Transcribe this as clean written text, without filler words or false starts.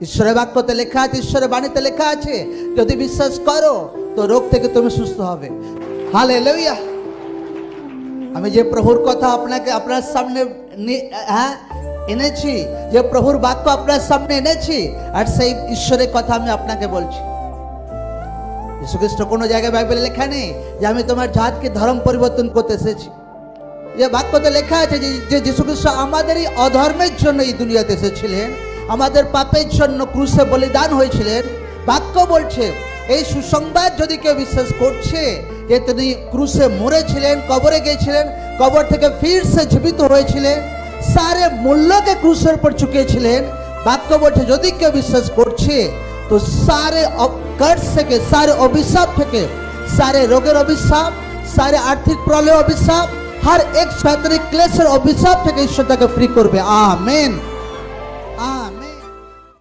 ঈশ্বরের বাক্যতে লেখা আছে, ঈশ্বরের বাণীতে লেখা আছে, যদি বিশ্বাস করো তো রোগ থেকে তুমি সুস্থ হবে। হালেলুয়া। আমি যে প্রভুর কথা আপনাকে আপনার সামনে এনেছি, যে প্রভুর বাক্য আপনার সামনে এনেছি, আর সেই ঈশ্বরের কথা আমি আপনাকে বলছি। যীশু খ্রিস্ট কোনো জায়গায় বাইবেলে লেখা নেই যে আমি তোমার জাতকে ধর্ম পরিবর্তন করতে এসেছি। যে বাক্যতে লেখা আছে যে যীশু খ্রিস্ট আমাদেরই অধর্মের জন্য এই দুনিয়াতে এসেছিলেন, আমাদের পাপের জন্য ক্রুশে বলিদান হয়েছিলেন। বাক্য বলছে এই সুসংবাদ যদি কেউ বিশ্বাস করছে যে তিনি ক্রুশে মরেছিলেন, কবরে গিয়েছিলেন, কবর থেকে ফিরসে জীবিত হয়েছিলেন, সারে মূল্যকে ক্রুশের উপর চুকিয়েছিলেন, বাক্য বলছে যদি কেউ বিশ্বাস করছে তো সারে कर्ज থেকে, सारे अभिशाप থেকে, सारे रोगের অভিশাপ, सारे आर्थिक प्रलय अभिशाप, हर एक शैतानिक क्लेशের অভিশাপ থেকে ঈশ্বর তাকে ফ্রি করবে। आमेन।